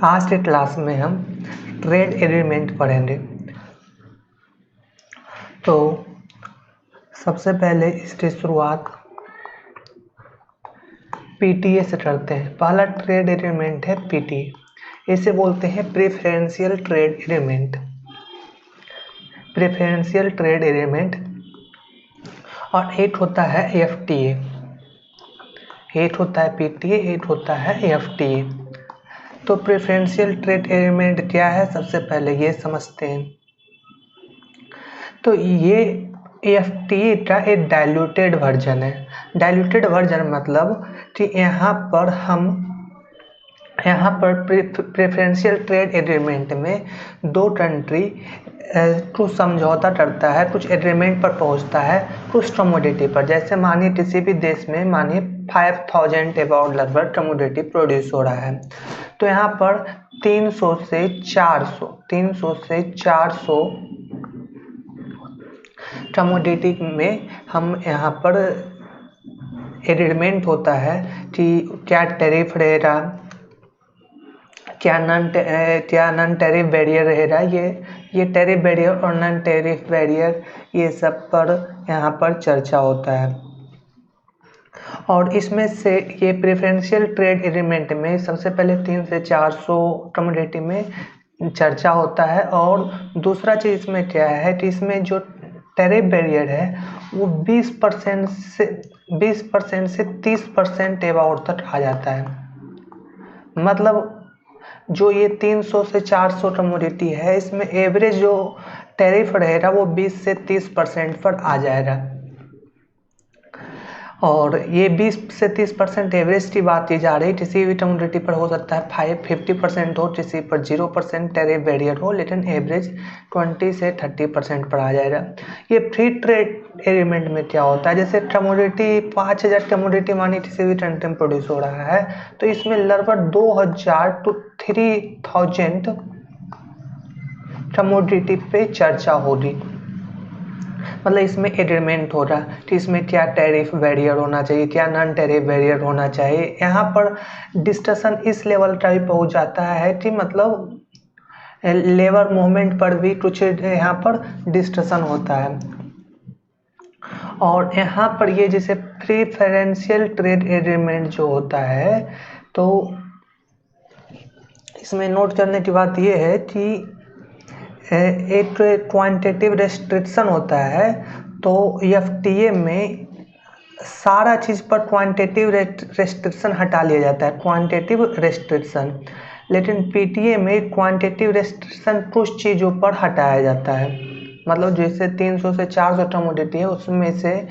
आज के क्लास में हम ट्रेड एग्रीमेंट पढ़ेंगे। तो सबसे पहले इसकी शुरुआत पीटीए से करते हैं। पहला ट्रेड एग्रीमेंट है पीटीए। इसे बोलते हैं preferential trade agreement. Preferential trade agreement. और एक होता है एफटीए, एक होता है पीटीए, एक होता है एफटीए। तो प्रेफरेंशियल ट्रेड एग्रीमेंट क्या है, सबसे पहले ये समझते हैं। तो ये एफटीए का एक डाइल्यूटेड वर्जन है। डाइल्यूटेड वर्जन मतलब कि यहाँ पर प्रेफरेंशियल ट्रेड एग्रीमेंट में दो कंट्री कुछ समझौता करता है, कुछ एग्रीमेंट पर पहुंचता है, कुछ कमोडिटी पर। जैसे मानिए किसी भी देश में मानिए 5000 अबाउट लगभग कमोडिटी प्रोड्यूस हो रहा है, तो यहाँ पर 300 से 400 कमोडिटी में हम यहाँ पर एग्रीमेंट होता है कि क्या टैरिफ रहेगा, क्या नॉन टैरिफ बैरियर रहेगा। ये टैरिफ बैरियर और नॉन टैरिफ बैरियर ये सब पर यहाँ पर चर्चा होता है। और इसमें से ये प्रेफरेंशियल ट्रेड एग्रीमेंट में सबसे पहले 300 से 400 कमोडिटी में चर्चा होता है। और दूसरा चीज़ इसमें क्या है कि इसमें जो टैरिफ बैरियर है वो 20% से 30% अबाउट तक आ जाता है। मतलब जो ये 300 से 400 कमोडिटी है, इसमें एवरेज जो टैरिफ रहेगा वो 20 से 30% पर आ जाएगा। और ये 20 से 30% एवरेज की बात की जा रही। किसी भी कमोडिटी पर हो सकता है 50% हो, किसी पर 0% टैरिफ बैरियर हो, लेकिन एवरेज 20 से 30% पर आ जाएगा। ये फ्री ट्रेड एग्रीमेंट में क्या होता है, जैसे कमोडिटी 5000 कमोडिटी मानी किसी भी कंट्री में प्रोड्यूस हो रहा है, तो इसमें लगभग 2000 to 3000 कमोडिटी पे चर्चा होगी। मतलब इसमें एग्रीमेंट हो रहा कि इसमें क्या टैरिफ बैरियर होना चाहिए, क्या नॉन टैरिफ बैरियर होना चाहिए। यहाँ पर डिस्कशन इस लेवल का भी पहुँच जाता है कि मतलब लेबर मूवमेंट पर भी कुछ यहाँ पर डिस्कशन होता है। और यहाँ पर ये जैसे प्रेफरेंशियल ट्रेड एग्रीमेंट जो होता है, तो इसमें नोट करने की बात ये है कि एक क्वांटिटेटिव रेस्ट्रिक्शन होता है। तो एफटीए में सारा चीज़ पर क्वांटिटेटिव रेस्ट्रिक्शन हटा लिया जाता है, क्वांटिटेटिव रेस्ट्रिक्शन। लेकिन पीटीए में क्वांटिटेटिव रेस्ट्रिक्शन कुछ चीज़ों पर हटाया जाता है। मतलब जैसे 300 से 400 कमोडिटी है, उसमें से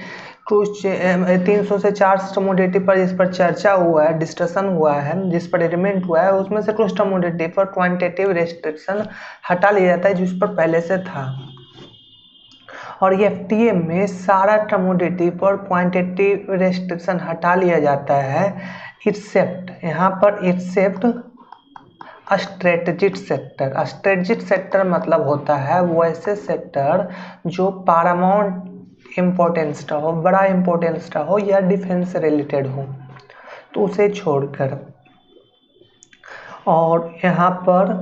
कुछ 300 से 400 कमोडिटी पर जिस पर चर्चा हुआ है, डिस्कशन हुआ है, जिस पर एग्रीमेंट हुआ है, उसमें से कुछ कमोडिटी पर क्वांटिटेटिव रेस्ट्रिक्शन हटा लिया जाता है जिस पर पहले से था। और एफटीए में सारा कमोडिटी पर क्वांटिटेटिव रेस्ट्रिक्शन हटा लिया जाता है, एक्सेप्ट यहाँ पर except strategic sector. Strategic sector मतलब होता है वो ऐसे सेक्टर जो पैरामाउंट इम्पोर्टेंस का हो, बड़ा इम्पोर्टेंस का हो या डिफेंस से रिलेटेड हो, तो उसे छोड़कर। और यहाँ पर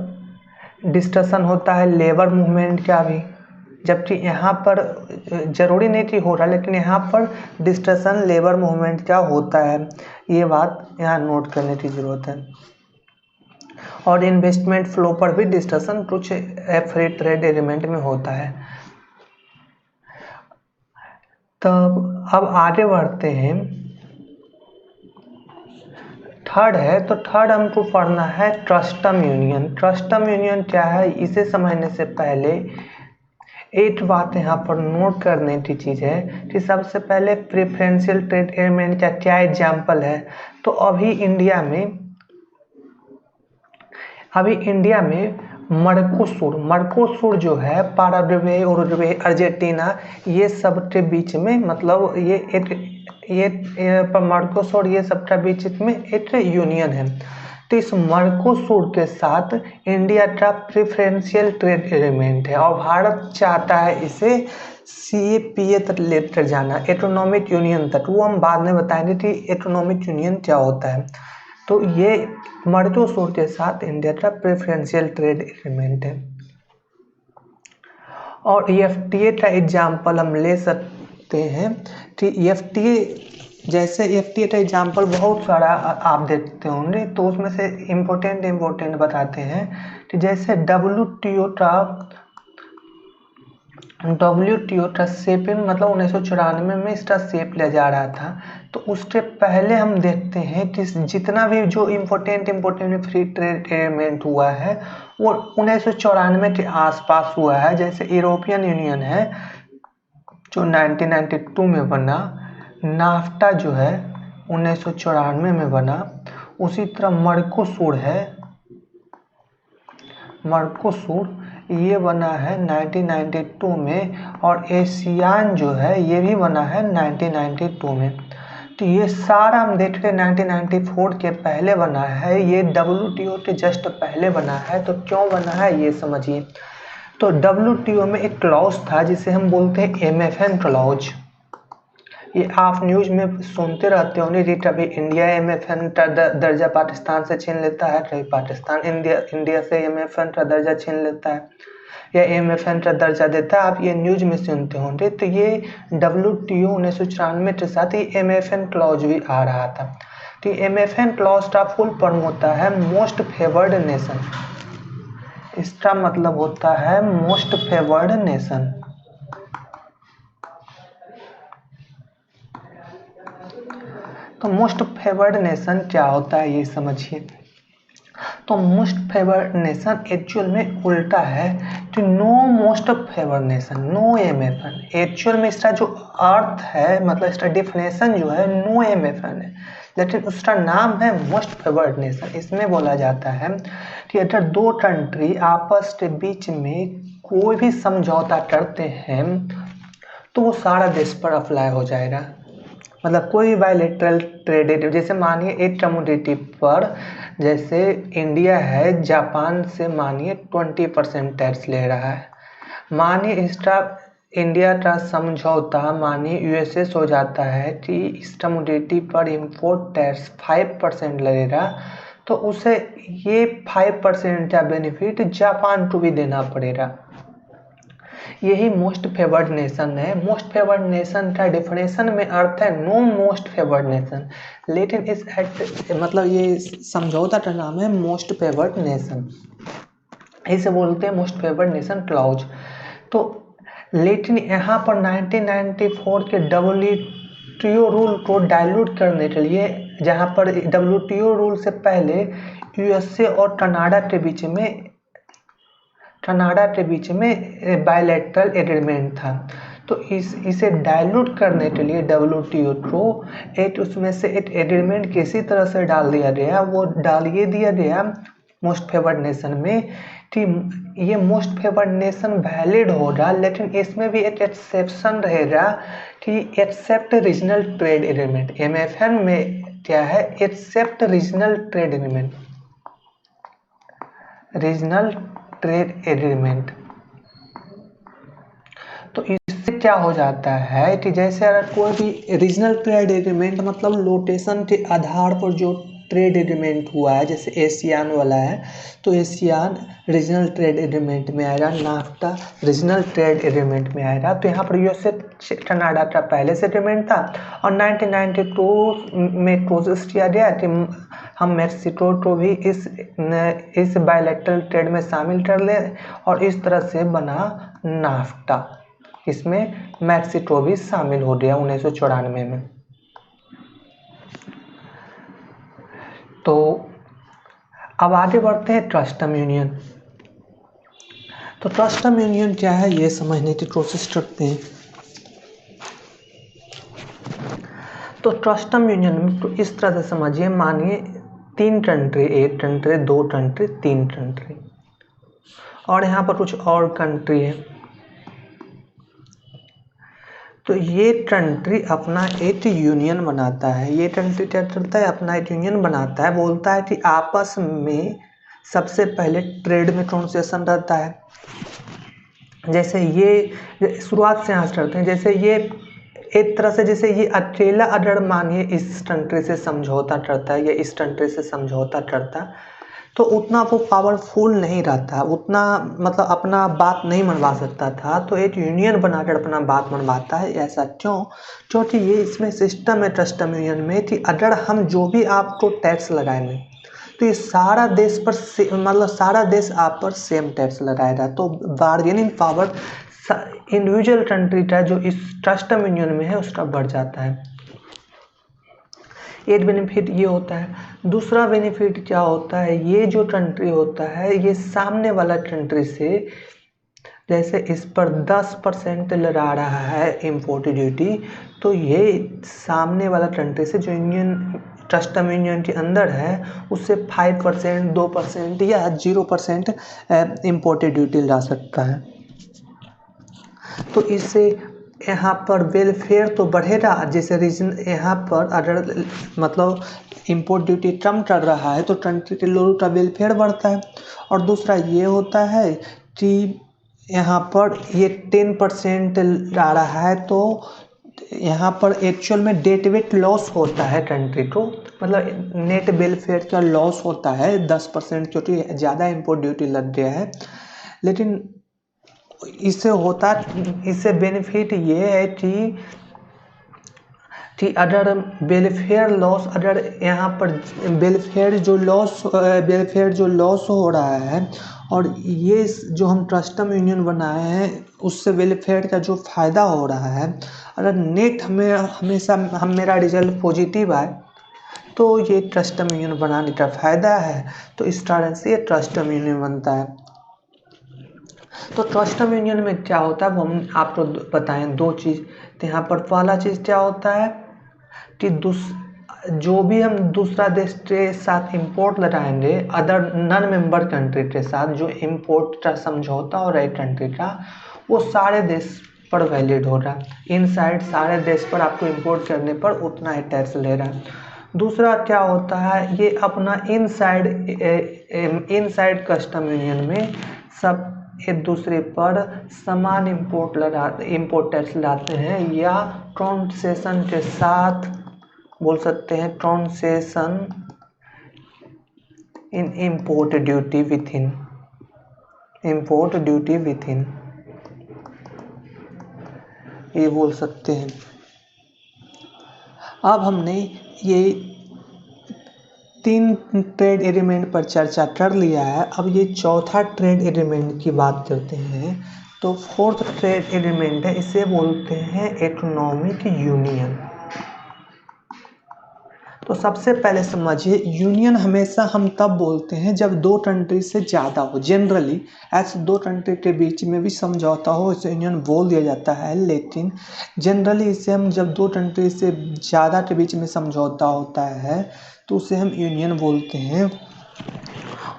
डिस्कशन होता है लेबर मूवमेंट का भी, जबकि यहाँ पर जरूरी नहीं कि हो रहा, लेकिन यहाँ पर डिस्कशन लेबर मूवमेंट का होता है। ये बात यहाँ नोट करने की ज़रूरत है। और इन्वेस्टमेंट फ्लो पर भी डिस्कशन कुछ फ्री ट्रेड एग्रीमेंट में होता है। तब अब आगे बढ़ते हैं। थर्ड है, तो थर्ड हमको पढ़ना है कस्टम यूनियन। कस्टम यूनियन क्या है, इसे समझने से पहले एक बात यहाँ पर नोट करने की चीज़ है कि सबसे पहले प्रेफरेंशियल ट्रेड एग्रीमेंट का क्या एग्जाम्पल है। तो अभी इंडिया में मर्कोसुर जो है, पाराग्वे, उरुग्वे, अर्जेंटीना, ये सब के बीच में मतलब ये मर्कोसुर ये सब के बीच में एक यूनियन है। तो इस मर्कोसुर के साथ इंडिया का प्रेफरेंशियल ट्रेड एग्रीमेंट है और भारत चाहता है इसे CAPA तक लेकर जाना, इकोनॉमिक यूनियन तक। वो हम बाद में बताएंगे कि इकोनॉमिक यूनियन क्या होता है। तो ये मर्कोसूर के साथ इंडिया का प्रेफरेंशियल ट्रेड एग्रीमेंट है। और EFTA का एग्जाम्पल हम ले सकते हैं कि जैसे EFTA का एग्जाम्पल बहुत सारा आप देखते होंगे, तो उसमें से इम्पोर्टेंट बताते हैं कि जैसे WTO का शेपिंग मतलब 1994 में इसका शेप लिया जा रहा था। तो उसके पहले हम देखते हैं कि जितना भी जो इम्पोर्टेंट फ्री ट्रेड एग्रीमेंट हुआ है वो 1994 के आसपास हुआ है। जैसे यूरोपियन यूनियन है जो 1992 में बना, नाफ्टा जो है 1994 में बना, उसी तरह मर्कोसूर ये बना है 1992 में, और एशियान जो है ये भी बना है 1992 में। तो ये सारा हम देख रहे 1994 के पहले बना है, ये WTO के जस्ट पहले बना है। तो क्यों बना है ये समझिए। तो WTO में एक क्लॉज था जिसे हम बोलते हैं MFN क्लॉज। ये आप न्यूज में सुनते रहते होंगे कि कभी इंडिया MFN का दर्जा पाकिस्तान से छीन लेता है, कभी पाकिस्तान इंडिया से MFN का दर्जा छीन लेता है या MFN का दर्जा देता है, आप ये न्यूज में सुनते होंगे। तो ये WTO 1994 के साथ ही MFN क्लॉज भी आ रहा था। तो MFN क्लॉज का फुल फॉर्म होता है मोस्ट फेवर्ड नेशन। इसका मतलब होता है मोस्ट फेवर्ड नेशन। तो मोस्ट फेवर्ड नेशन क्या होता है ये समझिए। तो मोस्ट फेवर्ड नेशन एक्चुअल में उल्टा है कि no most favoured nation, no MFN। Actual में इसका जो अर्थ है मतलब इसका डेफिनेशन जो है नो MFN है, लेकिन उसका नाम है मोस्ट फेवर्ड नेशन। इसमें बोला जाता है कि अगर दो कंट्री आपस के बीच में कोई भी समझौता करते हैं तो वो सारा देश पर अप्लाई हो जाएगा। मतलब कोई बायलैटरल ट्रेड, जैसे मानिए एक कमोडिटी पर जैसे इंडिया है जापान से मानिए 20% टैक्स ले रहा है, मानिए इसका इंडिया का समझौता मानिए USA हो जाता है कि इस कमोडिटी पर इंपोर्ट टैक्स 5% लगेगा, तो उसे ये 5% का बेनिफिट जापान को भी देना पड़ेगा। यही मोस्ट फेवर्ड नेशन है। मोस्ट फेवर्ड नेशन का डेफिनेशन में अर्थ है नो मोस्ट फेवर्ड नेशन, लेकिन इस एक्ट मतलब ये समझौता का नाम है मोस्ट फेवर्ड नेशन, इसे बोलते हैं मोस्ट फेवर्ड नेशन क्लॉज। तो लेकिन यहाँ पर 1994 के WTO रूल को डाइल्यूट करने के लिए, जहाँ पर WTO रूल से पहले USA और कनाडा के बीच में बायलैटरल एग्रीमेंट था, तो इसे डाइल्यूट करने के लिए WTO को उसमें से एक एग्रीमेंट किसी तरह से डाल दिया गया। वो डाल ये दिया गया मोस्ट फेवर्ड नेशन में कि ये मोस्ट फेवर्ड नेशन वैलिड होगा, लेकिन इसमें भी एक एक्सेप्शन रहेगा कि except regional trade agreement. MFN में क्या है, except regional trade agreement, regional trade agreement. तो इससे क्या हो जाता है कि जैसे अगर कोई भी रीजनल ट्रेड एग्रीमेंट मतलब लोकेशन के आधार पर जो ट्रेड एग्रीमेंट हुआ है, जैसे एशियान वाला है तो एशियान रीजनल ट्रेड एग्रीमेंट में आएगा, नाफ्टा रीजनल ट्रेड एग्रीमेंट में आएगा। तो यहाँ पर USA कनाडा का पहले से एग्रीमेंट था और 1992 में कोशिश किया गया कि हम मैक्सिको को भी इस बायलैटरल ट्रेड में शामिल कर ले, और इस तरह से बना नाफ्टा। इसमें मैक्सिको भी शामिल हो गया 1994 में। तो अब आगे बढ़ते हैं कस्टम यूनियन। तो कस्टम यूनियन क्या है ये समझने की कोशिश करते हैं। तो कस्टम यूनियन में तो इस तरह से समझिए, मानिए 3 कंट्री, 1 कंट्री, 2 कंट्री, 3 कंट्री, और यहाँ पर कुछ और कंट्री है। तो ये कंट्री अपना एक यूनियन बनाता है। ये कंट्री क्या करता है, अपना एक यूनियन बनाता है, बोलता है कि आपस में सबसे पहले ट्रेड में कंसेशन रहता है। जैसे ये शुरुआत से यहाँ करते हैं, जैसे ये एक तरह से जैसे ये अकेला अगर मानिए इस कंट्री से समझौता करता है या इस कंट्री से समझौता करता, तो उतना वो पावरफुल नहीं रहता, उतना मतलब अपना बात नहीं मनवा सकता था। तो एक यूनियन बनाकर अपना बात मनवाता है। ऐसा क्यों? क्योंकि ये इसमें सिस्टम है कस्टम यूनियन में कि अगर हम जो भी आपको टैक्स लगाएंगे तो ये सारा देश पर मतलब सारा देश आप पर सेम टैक्स लगाएगा। तो बार्गेनिंग पावर इंडिविजुअल कंट्री का जो इस कस्टम यूनियन में है उसका बढ़ जाता है। एक बेनिफिट ये होता है। दूसरा बेनिफिट क्या होता है, ये जो कंट्री होता है ये सामने वाला कंट्री से, जैसे इस पर 10% लगा रहा है इम्पोर्ट ड्यूटी, तो ये सामने वाला कंट्री से जो यूनियन कस्टम यूनियन के अंदर है उससे 5%, 2% या 0% इम्पोर्टेड ड्यूटी ला सकता है। तो इससे यहाँ पर वेलफेयर तो बढ़ेगा। जैसे रीजन यहाँ पर अगर मतलब इम्पोर्ट ड्यूटी कम कर रहा है तो कंट्री के लोगों का वेलफेयर बढ़ता है। और दूसरा ये होता है कि यहाँ पर ये 10% ला रहा है, तो यहाँ पर एक्चुअल में डेट वेट लॉस होता है कंट्री को, मतलब नेट वेलफेयर का लॉस होता है 10%, क्योंकि ज़्यादा इम्पोर्ट ड्यूटी लग गया है। लेकिन इससे बेनिफिट ये है कि अगर वेलफेयर लॉस, अगर यहाँ पर वेलफेयर जो लॉस हो रहा है और ये जो हम कस्टम यूनियन बनाए हैं उससे वेलफेयर का जो फ़ायदा हो रहा है, अगर नेट हमेशा मेरा रिजल्ट पॉजिटिव आए तो ये कस्टम यूनियन बनाने का फ़ायदा है। तो इस तरह से ये कस्टम यूनियन बनता है। तो कस्टम यूनियन में क्या होता है वो हम आपको बताएं। दो चीज़, तो यहाँ पर पहला चीज़ क्या होता है कि जो भी हम दूसरा देश के साथ इंपोर्ट लगाएंगे, अदर नॉन मेंबर कंट्री के साथ जो इंपोर्ट का समझौता हो रहा है कंट्री का, वो सारे देश पर वैलिड हो रहा है। इनसाइड सारे देश पर आपको इंपोर्ट करने पर उतना ही टैक्स ले रहा है। दूसरा क्या होता है, ये अपना इनसाइड कस्टम यूनियन में सब एक दूसरे पर समान इम्पोर्ट टैक्स लाते हैं, या कंसेशन के साथ बोल सकते हैं, concession in import duty with इन ये बोल सकते हैं। अब हमने ये 3 ट्रेड एग्रीमेंट पर चर्चा कर लिया है। अब ये चौथा ट्रेड एग्रीमेंट की बात करते हैं। तो फोर्थ ट्रेड एग्रीमेंट है, इसे बोलते हैं इकोनॉमिक यूनियन। तो सबसे पहले समझिए, यूनियन हमेशा हम तब बोलते हैं जब दो कंट्री से ज़्यादा हो। जनरली ऐसे दो कंट्री के बीच में भी समझौता हो इसे यूनियन बोल दिया जाता है, लेकिन जनरली इसे हम जब दो कंट्री से ज़्यादा के बीच में समझौता होता है तो उसे हम यूनियन बोलते हैं।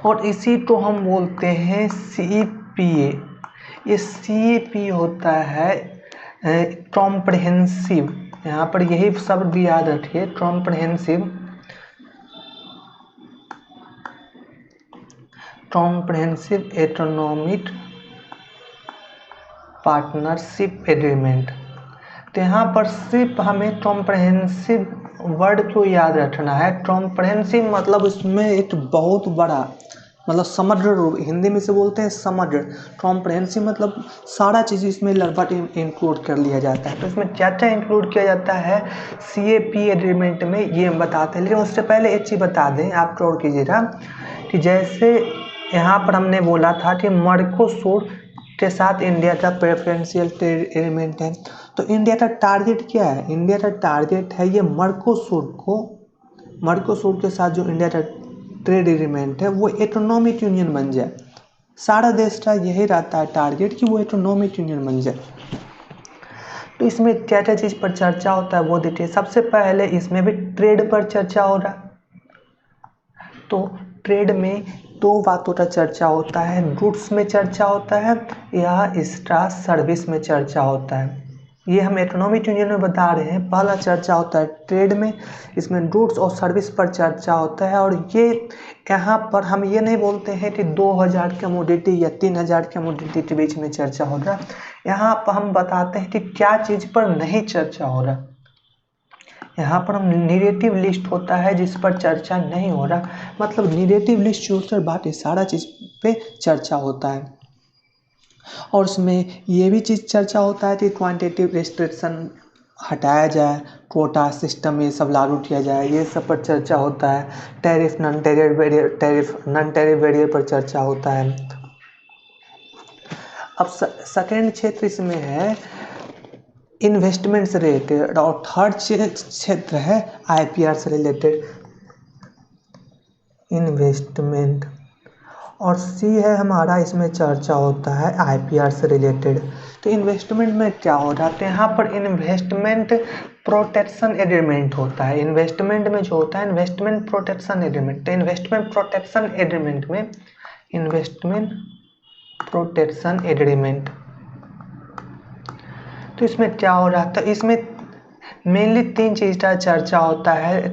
और इसी को हम बोलते हैं CEPA। ये CEPA होता है कॉम्प्रहेंसिव, यहाँ पर यही शब्द याद रखिए, कॉम्प्रहेंसिव इकोनॉमिक पार्टनरशिप एग्रीमेंट। तो यहाँ पर सिर्फ हमें कॉम्प्रहेंसिव वर्ड को याद रखना है। कॉम्प्रहेंसिव मतलब इसमें एक बहुत बड़ा, मतलब समग्र रूप, हिंदी में से बोलते हैं समग्र। कॉम्प्रहेंसिव मतलब सारा चीज़ इसमें लगभग इंक्लूड कर लिया जाता है। तो इसमें क्या क्या इंक्लूड किया जाता है CEPA एग्रीमेंट में, ये हम बताते हैं। लेकिन उससे पहले एक चीज़ बता दें, आप गौर कीजिएगा कि जैसे यहाँ पर हमने बोला था कि मर्कोसुर के साथ इंडिया का प्रेफरेंशियल ट्रेड एग्रीमेंट है। तो इंडिया का टारगेट क्या है? इंडिया का टारगेट है ये मर्कोसुर के साथ जो इंडिया का ट्रेड एग्रीमेंट है वो इकोनॉमिक यूनियन बन जाए। सारा देश का यही रहता है टारगेट कि वो इकोनॉमिक यूनियन बन जाए। तो इसमें क्या क्या चीज़ पर चर्चा होता है वो देखिए। सबसे पहले इसमें भी ट्रेड पर चर्चा हो रहा। तो ट्रेड में दो बातों का चर्चा होता है, गुड्स में चर्चा होता है या इसका सर्विस में चर्चा होता है। ये हम इकोनॉमिक यूनियन में बता रहे हैं। पहला चर्चा होता है ट्रेड में, इसमें गुड्स और सर्विस पर चर्चा होता है। और ये यहाँ पर हम ये नहीं बोलते हैं कि 2000 कमोडिटी या 3000 कमोडिटी के बीच में चर्चा होगा। यहाँ पर हम बताते हैं कि क्या चीज़ पर नहीं चर्चा हो रहा। यहाँ पर हम निगेटिव लिस्ट होता है जिस पर चर्चा नहीं हो रहा, मतलब निगेटिव लिस्ट जो होता है बाकी सारा चीज़ पे चर्चा होता है। और उसमें ये भी चीज़ चर्चा होता है कि क्वांटिटेटिव रिस्ट्रिक्शन हटाया जाए, कोटा सिस्टम ये सब लागू किया जाए, ये सब पर चर्चा होता है। टैरिफ नॉन टैरिफ बैरियर पर चर्चा होता है। अब सेकेंड क्षेत्र इसमें है इन्वेस्टमेंट से रिलेटेड, और थर्ड क्षेत्र है IPR से रिलेटेड इन्वेस्टमेंट, और सी है हमारा इसमें चर्चा होता है IPR से रिलेटेड। तो इन्वेस्टमेंट में क्या हो रहा है, तो यहाँ पर इन्वेस्टमेंट प्रोटेक्शन एग्रीमेंट होता है। इन्वेस्टमेंट में जो होता है इन्वेस्टमेंट प्रोटेक्शन एग्रीमेंट, तो इन्वेस्टमेंट प्रोटेक्शन एग्रीमेंट में इन्वेस्टमेंट प्रोटेक्शन एग्रीमेंट, तो इसमें क्या हो रहा था, इसमें मेनली 3 चीज़ का चर्चा होता है।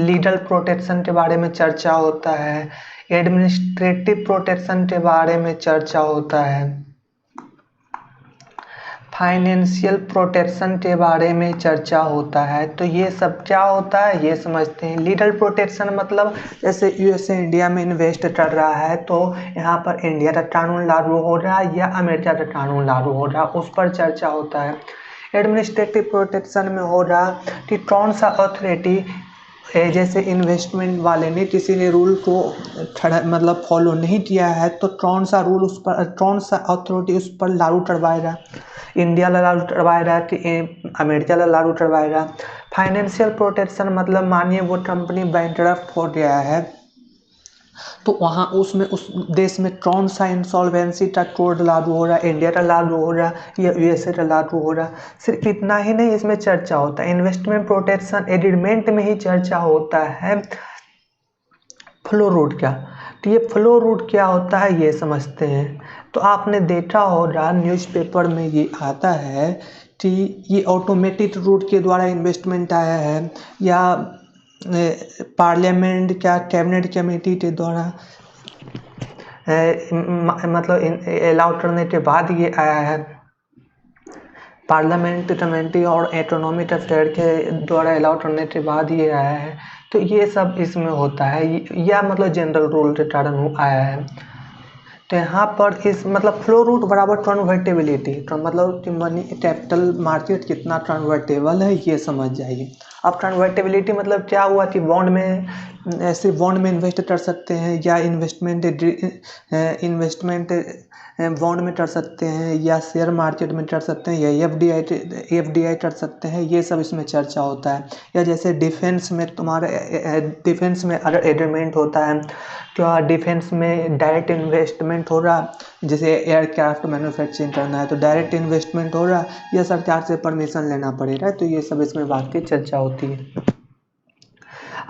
लीगल प्रोटेक्शन के बारे में चर्चा होता है, एडमिनिस्ट्रेटिव प्रोटेक्शन के बारे में चर्चा होता है, फाइनेंशियल प्रोटेक्शन के बारे में चर्चा होता है। तो ये सब क्या होता है ये समझते हैं। लीगल प्रोटेक्शन मतलब जैसे USA इंडिया में इन्वेस्ट कर रहा है तो यहाँ पर इंडिया का कानून लागू हो रहा है या अमेरिका का कानून लागू हो रहा है, उस पर चर्चा होता है। एडमिनिस्ट्रेटिव प्रोटेक्शन में हो रहा कि कौन सा अथॉरिटी, जैसे इन्वेस्टमेंट वाले ने किसी ने रूल को मतलब फॉलो नहीं किया है तो कौन सा रूल उस पर, कौन सा अथॉरिटी उस पर लागू करवाएगा, इंडिया लागू करवाएगा कि अमेरिका लागू करवाएगा। फाइनेंशियल प्रोटेक्शन मतलब मानिए वो कंपनी बैंकरप्ट हो गया है तो वहाँ उसमें उस देश में कौन सा इंसॉल्वेंसी का कोड लागू हो रहा है, इंडिया का लागू हो रहा है या USA का लागू हो रहा है। सिर्फ इतना ही नहीं इसमें चर्चा होता है, इन्वेस्टमेंट प्रोटेक्शन एग्रीमेंट में ही चर्चा होता है फ्लो रूट का। तो ये फ्लो रूट क्या होता है ये समझते हैं। तो आपने देखा होगा न्यूज़पेपर में ये आता है कि ये ऑटोमेटिक रूट के द्वारा इन्वेस्टमेंट आया है या पार्लियामेंट क्या कैबिनेट कमेटी के द्वारा मतलब अलाउ करने के बाद ये आया है, पार्लियामेंट कमेटी और इकोनॉमिक अफेयर के द्वारा अलाउ करने के बाद ये आया है। तो ये सब इसमें होता है या मतलब जनरल रूल के कारण आया है। तो यहाँ पर इस मतलब फ्लो रूट बराबर कन्वर्टेबिलिटी, तो मतलब कि मनी कैपिटल मार्केट कितना कन्वर्टेबल है ये समझ जाइए। अब कन्वर्टेबिलिटी मतलब क्या हुआ कि बॉन्ड में सिर्फ बॉन्ड में इन्वेस्ट कर सकते हैं या इन्वेस्टमेंट बॉन्ड में कर सकते हैं या शेयर मार्केट में कर सकते हैं या FDI कर सकते हैं, ये सब इसमें चर्चा होता है। या जैसे डिफेंस में तुम्हारा डिफेंस में अगर एग्रीमेंट होता है तो डिफेंस में डायरेक्ट इन्वेस्टमेंट हो रहा, जैसे एयरक्राफ्ट मैन्युफैक्चरिंग करना है तो डायरेक्ट इन्वेस्टमेंट हो रहा या सरकार से परमिशन लेना पड़ेगा, तो ये सब इसमें बात की चर्चा होती है।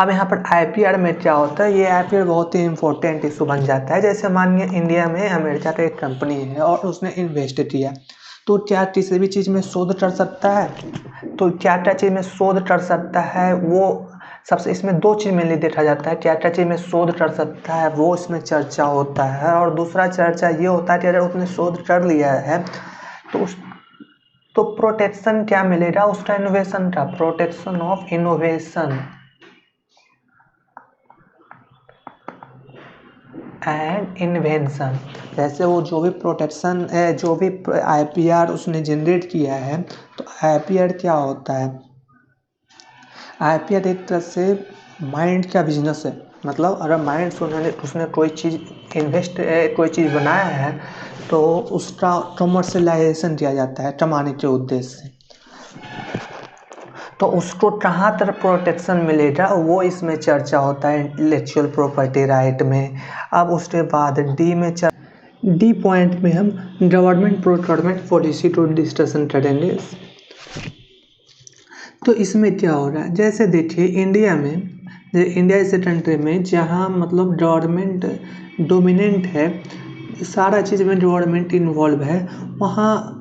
अब यहाँ पर IPR में क्या होता है, ये IPR बहुत ही इंपॉर्टेंट इशू बन जाता है। जैसे मानिए इंडिया में अमेरिका का एक कंपनी है और उसने इन्वेस्ट किया तो क्या किसी भी चीज़ में शोध कर सकता है, तो क्या क्या चीज़ में शोध कर सकता है वो सबसे इसमें 2 चीज़ में देखा जाता है, क्या क्या चीज़ में शोध कर सकता है वो इसमें चर्चा होता है। और दूसरा चर्चा ये होता है कि अगर उसने शोध कर लिया है तो प्रोटेक्शन क्या मिलेगा उसका, इनोवेशन का, protection of innovation and invention. जैसे वो जो भी प्रोटेक्शन जो भी IPR उसने जनरेट किया है तो IPR क्या होता है, IPR एक तरह से माइंड का बिजनेस है। मतलब अगर माइंड से उसने कोई चीज़ कोई चीज़ बनाया है तो उसका कमर्शलाइजेशन किया जाता है कमाने के उद्देश्य से, तो उसको कहाँ तक प्रोटेक्शन मिलेगा वो इसमें चर्चा होता है इंटेलेक्चुअल प्रॉपर्टी राइट में। अब उसके बाद डी पॉइंट में हम गवर्नमेंट प्रोक्योरमेंट पॉलिसी को डिस्कशन करेंगे। तो इसमें क्या हो रहा है, जैसे देखिए इंडिया जैसे कंट्री में जहाँ मतलब गवर्नमेंट डोमिनेंट है, सारा चीज़ में गवर्नमेंट इन्वॉल्व है, वहाँ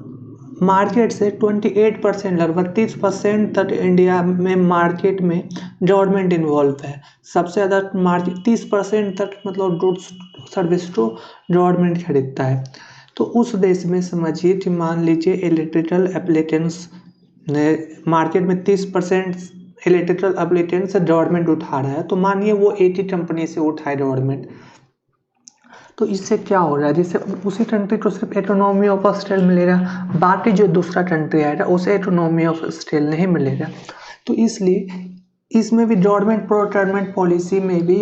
मार्केट से 28% लगभग 30% तक इंडिया में मार्केट में गवर्नमेंट इन्वॉल्व है। सबसे ज़्यादा मार्केट 30% तक मतलब गुड्स सर्विस को गवर्नमेंट खरीदता है। तो उस देश में समझिए कि मान लीजिए इलेक्ट्रिकल एप्लीकेंस मार्केट में 30% इलेक्ट्रिकल एप्लीकेंस गवर्नमेंट उठा रहा है, तो मानिए वो 80 कंपनी से उठाए गवर्नमेंट, तो इससे क्या हो रहा है, जैसे उसी कंट्री को सिर्फ इकोनॉमी ऑफ स्केल मिलेगा, बाकी जो दूसरा कंट्री आएगा उसे इकोनॉमी ऑफ स्केल नहीं मिलेगा। तो इसलिए इसमें भी गवर्नमेंट प्रोक्योरमेंट पॉलिसी में भी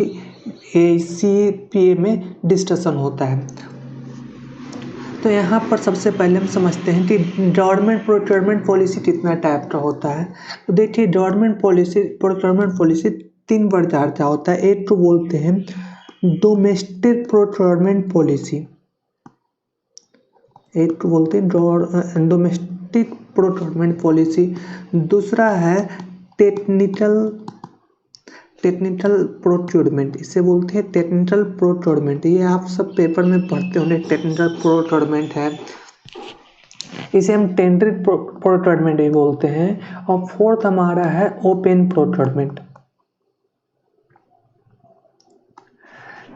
CPA में डिस्कशन होता है। तो यहाँ पर सबसे पहले हम समझते हैं कि गवर्नमेंट प्रोक्योरमेंट पॉलिसी कितना टाइप का होता है। तो देखिए प्रोक्योरमेंट पॉलिसी 3 प्रकार का होता है। एक तो बोलते हैं डोमेस्टिक प्रोक्योरमेंट पॉलिसी, एक तो बोलते हैं डोमेस्टिक प्रोक्योरमेंट पॉलिसी, दूसरा है टेक्निकल प्रोक्योरमेंट, इसे बोलते हैं टेक्निकल प्रोक्योरमेंट। ये आप सब पेपर में पढ़ते होंगे, टेक्निकल प्रोक्योरमेंट है, इसे हम टेंडरिंग प्रोक्योरमेंट भी बोलते हैं। और फोर्थ हमारा है ओपन प्रोक्योरमेंट।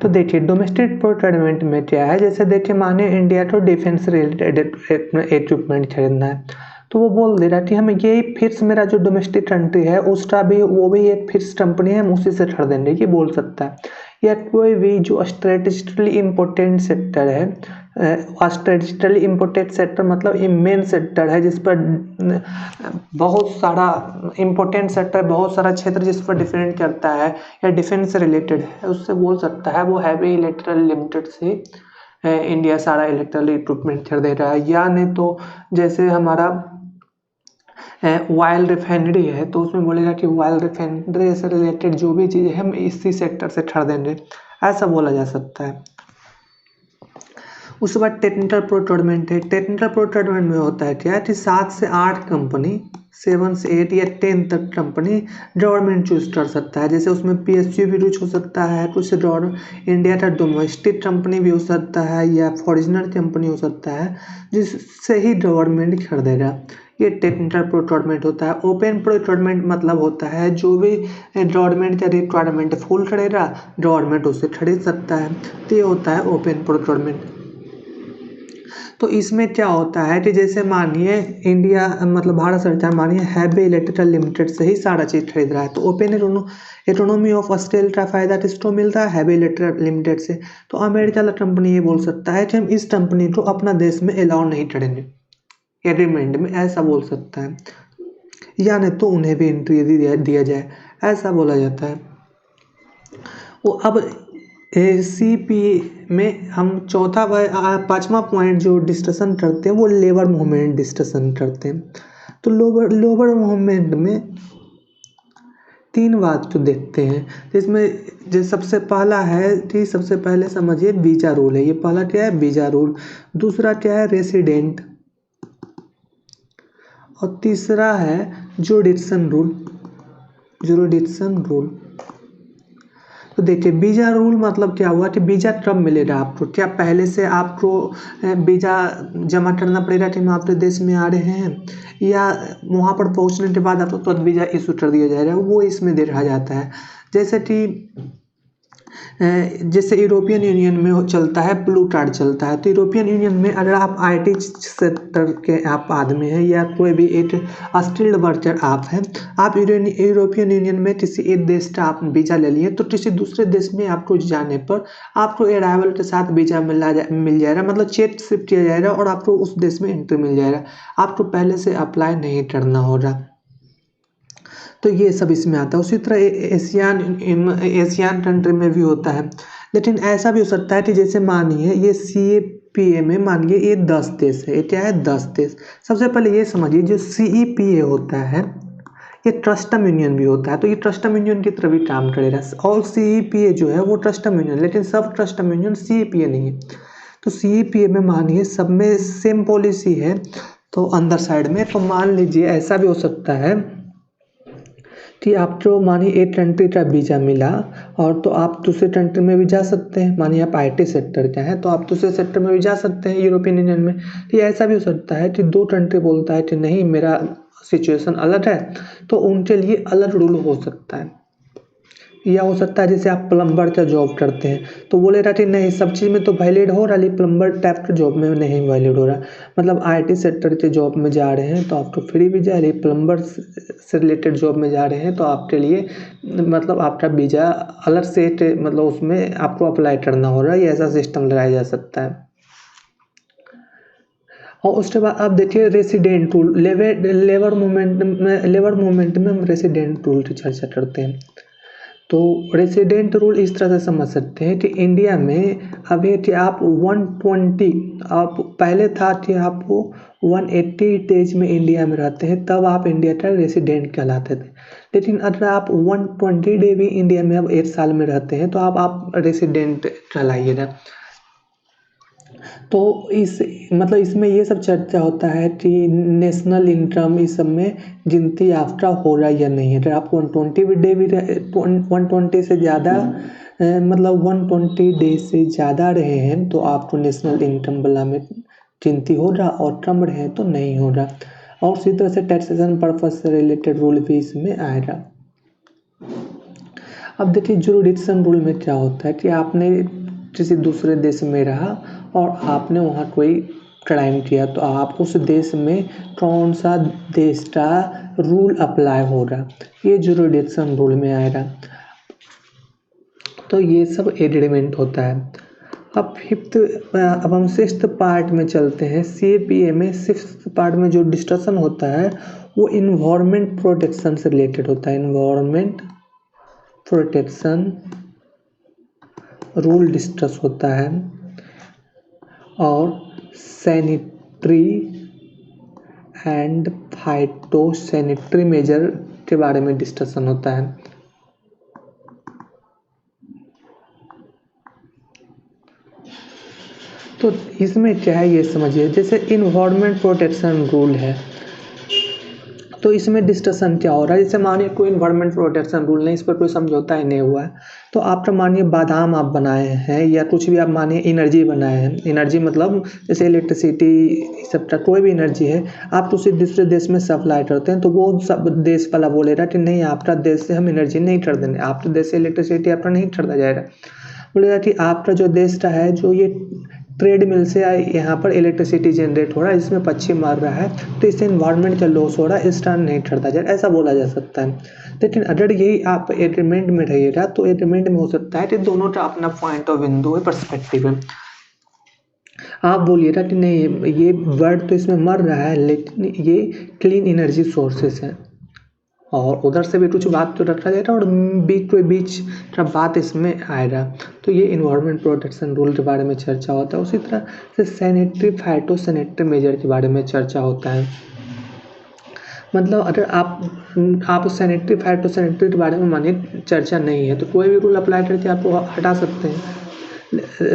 तो देखिए डोमेस्टिक प्रोक्योरमेंट में क्या है, जैसे देखिए माने इंडिया को डिफेंस रिलेटेड इक्विपमेंट खरीदना है, तो वो बोल दे रहा है कि हम ये फिक्स, मेरा जो डोमेस्टिक कंट्री है उसका भी वो भी एक फिक्स कंपनी है, हम उसी से खरीदेंगे, ये बोल सकता है। या कोई भी जो स्ट्रेटेजिकली इम्पोर्टेंट सेक्टर है, स्ट्रेटेजिकली इम्पोर्टेंट सेक्टर मतलब ये मेन सेक्टर है जिस पर बहुत सारा इम्पोर्टेंट सेक्टर, बहुत सारा क्षेत्र जिस पर डिपेंड करता है या डिफेंस से रिलेटेड है, उससे बोल सकता है वो हैवी इलेक्ट्रिकल लिमिटेड से इंडिया सारा इलेक्ट्रिकल इक्विपमेंट खरीदे रहा है। या नहीं तो जैसे हमारा ऑयल रिफाइनरी है, तो उसमें बोलेगा कि ऑयल रिफाइनरी से रिलेटेड जो भी चीज़ है हम इसी सेक्टर से खरीदेंगे, ऐसा बोला जा सकता है। उसके बाद टेक्निकल प्रोक्योरमेंट है। टेक्निकल प्रोक्योरमेंट में होता है क्या कि 7 से 8 कंपनी, 7 से 8 या 10 तक कंपनी गवर्नमेंट चूज कर सकता है। जैसे उसमें PSU भी यूज हो सकता है, कुछ इंडिया का डोमेस्टिक कंपनी भी हो सकता है या फॉरेनर कंपनी हो सकता है, जिससे ही गवर्नमेंट खरीदेगा। ये टेक्निकल प्रोक्योरमेंट होता है। ओपन प्रोक्योरमेंट मतलब होता है जो भी गवर्नमेंट का रिक्वायरमेंट फुल खरीदेगा, गवर्नमेंट उससे खरीद सकता है, तो ये होता है ओपन प्रोक्योरमेंट। तो इसमें क्या होता है कि जैसे मानिए इंडिया मतलब भारत सरकार मानिए हैवी इलेक्ट्रिकल लिमिटेड से ही सारा चीज़ खरीद रहा है, तो ओपन इकोनॉमी ऑफ स्केल का फायदा किसको मिलता है, हैवी इलेक्ट्रिकल लिमिटेड से। तो अमेरिका वाला कंपनी ये बोल सकता है कि हम इस कंपनी को अपना देश में अलाउ नहीं करेंगे एग्रीमेंट में, ऐसा बोल सकता है। या नहीं तो उन्हें भी एंट्री दिया जाए, ऐसा बोला जाता है। वो अब CPA में हम पांचवा पॉइंट जो डिस्कशन करते हैं वो लेबर मूवमेंट डिस्कशन करते हैं। तो लेबर मूवमेंट में 3 बात तो देखते हैं, जिसमें जो सबसे पहला है कि सबसे पहले समझिए वीजा रूल है। ये पहला क्या है, वीजा रूल। दूसरा क्या है, रेसिडेंट। और तीसरा है जुरिडिक्शन रूल। तो देखिए वीजा रूल मतलब क्या हुआ कि वीजा कब मिलेगा आपको, क्या पहले से आपको वीजा जमा करना पड़ेगा कि हम आपके देश में आ रहे हैं, या वहाँ पर पहुँचने के बाद आपको तुरंत वीजा इशू कर दिया जाएगा, वो इसमें देखा जाता है। जैसे यूरोपियन यूनियन में चलता है ब्लू कार्ड चलता है। तो यूरोपियन यूनियन में अगर आप IT सेक्टर के आप आदमी हैं या कोई भी एक स्किल्ड वर्कर आप हैं, आप यूरोपियन यूनियन में किसी एक देश का आप वीज़ा ले लिए, तो किसी दूसरे देश में आपको जाने पर आपको अराइवल के साथ वीज़ा मिल जाएगा, मतलब चेक शिफ्ट किया जाएगा और आपको उस देश में एंट्री मिल जाएगा, आपको पहले से अप्लाई नहीं करना होगा। तो ये सब इसमें आता है। उसी तरह एशियन कंट्री में भी होता है। लेकिन ऐसा भी हो सकता है कि जैसे मानिए ये CPA में मानिए ये 10 देश है, ये क्या है 10 देश। सबसे पहले ये समझिए जो CPA होता है ये कस्टम यूनियन भी होता है, तो ये कस्टम यूनियन की तरह भी काम करेगा। और CPA जो है वो कस्टम यूनियन, लेकिन सब कस्टम यूनियन CPA नहीं है। तो CPA में मानिए सब में सेम पॉलिसी है, तो अंदर साइड में तो मान लीजिए ऐसा भी हो सकता है कि आपको मानिए एक कंट्री का वीज़ा मिला और तो आप दूसरे कंट्री में भी जा सकते हैं। मानिए आप IT सेक्टर का है तो आप दूसरे सेक्टर में भी जा सकते हैं यूरोपियन यूनियन में। तो ऐसा भी हो सकता है कि 2 कंट्री बोलता है कि नहीं मेरा सिचुएशन अलग है, तो उनके लिए अलग रूल हो सकता है। या हो सकता है जैसे आप प्लम्बर का जॉब करते हैं तो बोले रहा कि नहीं सब चीज़ में तो वैलिड हो रहा, लेकिन प्लम्बर टाइप के जॉब में नहीं वैलिड हो रहा, मतलब IT सेक्टर के जॉब में जा रहे हैं तो आपको फ्री वीज़ा, रही प्लम्बर से रिलेटेड जॉब में जा रहे हैं तो आपके लिए मतलब आपका वीज़ा अलग से मतलब उसमें आपको अप्लाई करना हो रहा है, ये ऐसा सिस्टम लगाया जा सकता है। और उसके बाद आप देखिए रेसिडेंट रूल, लेबर मूवमेंट में हम रेसिडेंट रूल की चर्चा करते हैं। तो रेसिडेंट रूल इस तरह से समझ सकते हैं कि इंडिया में अभी कि आप 120 आप पहले था कि आप 180 डेज में इंडिया में रहते हैं तब आप इंडिया का रेसिडेंट कहलाते थे, लेकिन अगर आप 120 डे भी इंडिया में अब 1 साल में रहते हैं तो आप रेसिडेंट कहलाइएगा। तो इस मतलब इसमें ये सब चर्चा होता है कि नेशनल इनकम इस सब में गिनती आपका हो रहा है या नहीं है। अगर आप 120 डे भी 120 से ज़्यादा मतलब 120 डे से ज़्यादा रहे हैं तो आपको नेशनल इनकम वाला में गिनती हो रहा, और कम रहे तो नहीं हो रहा। और उसी तरह से टैक्सेशन पर्पज से रिलेटेड रूल भी इसमें आएगा। अब देखिए जुरिडिक्शन रूल में क्या होता है कि आपने किसी दूसरे देश में रहा और आपने वहाँ कोई क्राइम किया तो आप उस देश में कौन सा देश का रूल अप्लाई हो रहा, ये जुरिडिक्शन रूल में आएगा। तो ये सब एग्रीमेंट होता है। अब हम 6th पार्ट में चलते हैं। CAPA में 6th पार्ट में जो डिस्कशन होता है वो इन्वायरमेंट प्रोटेक्शन से रिलेटेड होता है। इन्वायरमेंट प्रोटेक्शन रूल डिस्कस होता है और सैनिटरी एंड फाइटोसैनिटरी मेजर के बारे में डिस्कशन होता है। तो इसमें क्या है ये समझिए, जैसे इन्वायरमेंट प्रोटेक्शन रूल है तो इसमें डिस्कशन क्या हो रहा है, जैसे मानिए कोई इन्वायरमेंट प्रोटेक्शन रूल नहीं, इस पर कोई समझौता ही नहीं हुआ है तो आपका मानिए बादाम आप बनाए हैं या कुछ भी आप मानिए एनर्जी बनाए हैं, एनर्जी मतलब जैसे इलेक्ट्रिसिटी सब का कोई भी एनर्जी है आप उसे दूसरे देश में सप्लाई करते हैं तो वो सब देश वाला बोलेगा कि नहीं आपका देश से हम एनर्जी नहीं खरीदेंगे, आपके देश से इलेक्ट्रिसिटी आपका नहीं खरीदा जाएगा। बोलेगा कि आपका जो देश का है जो ये ट्रेड मिल से यहाँ पर इलेक्ट्रिसिटी जनरेट हो रहा है, इसमें पक्षी मार रहा है तो इससे इन्वायरमेंट का लॉस हो रहा है, इस टाइम नहीं खरीदा जाए, ऐसा बोला जा सकता है। लेकिन अगर यही आप एग्रीमेंट में रहिएगा तो एग्रीमेंट में हो सकता है कि दोनों का अपना पॉइंट ऑफ व्यू है, पर्सपेक्टिव है। आप बोलिएगा कि नहीं ये बर्ड तो इसमें मर रहा है लेकिन ये क्लीन एनर्जी सोर्सेस है, और उधर से भी कुछ बात तो रखा जाएगा और बीच के बीच का बात इसमें आएगा। तो ये इन्वायरमेंट प्रोटेक्शन रूल के बारे में चर्चा होता है। उसी तरह से सैनिटरी फाइटोसैनिटरी मेजर के बारे में चर्चा होता है। मतलब अगर आप सैनिटरी फाइटोसैनिटरी के बारे में मानिए चर्चा नहीं है तो कोई भी रूल अप्लाई करके आपको हटा सकते हैं।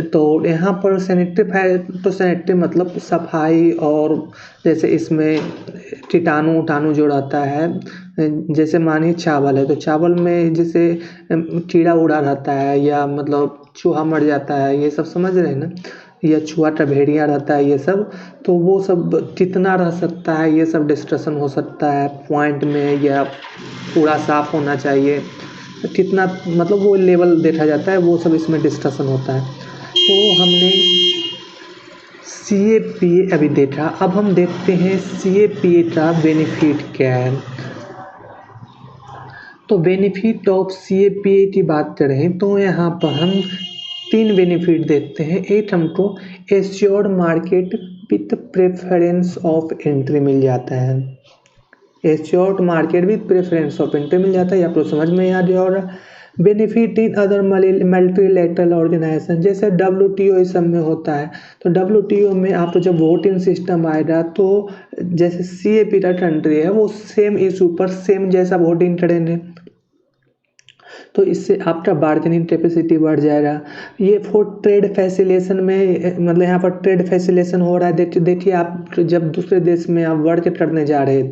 तो यहाँ पर सैनिटरी फाइटोसैनिटरी मतलब सफाई, और जैसे इसमें कीटाणु जो रहता है, जैसे मानिए चावल है तो चावल में जैसे कीड़ा उड़ा रहता है या मतलब चूहा मर जाता है, ये सब समझ रहे हैं ना, या चूहा का भेड़िया रहता है, ये सब तो वो सब कितना रह सकता है ये सब डिस्कशन हो सकता है पॉइंट में, या पूरा साफ होना चाहिए कितना, मतलब वो लेवल देखा जाता है, वो सब इसमें डिस्कशन होता है। तो हमने CAPA अभी देखा, अब हम देखते हैं CAPA का बेनिफिट क्या है। तो बेनिफिट ऑफ CAPA की बात करें तो यहाँ पर हम 3 बेनिफिट देखते हैं। एक हमको assured market with preference of entry मिल जाता है, assured market with preference of entry मिल जाता है, आपको समझ में आ रहा होगा। Benefit in other multilateral organisation जैसे WTO इस सब में होता है, तो WTO में आप जब वोटिंग सिस्टम आएगा तो जैसे CAPA का कंट्री है वो सेम इशू पर सेम जैसा वोटिंग करेंगे तो इससे आपका बार्गेनिंग कैपेसिटी बढ़ जाएगा। ये फॉर ट्रेड फैसिलेशन में मतलब यहाँ पर ट्रेड फैसिलेशन हो रहा है। देखिए आप जब दूसरे देश में आप वर्क करने जा रहे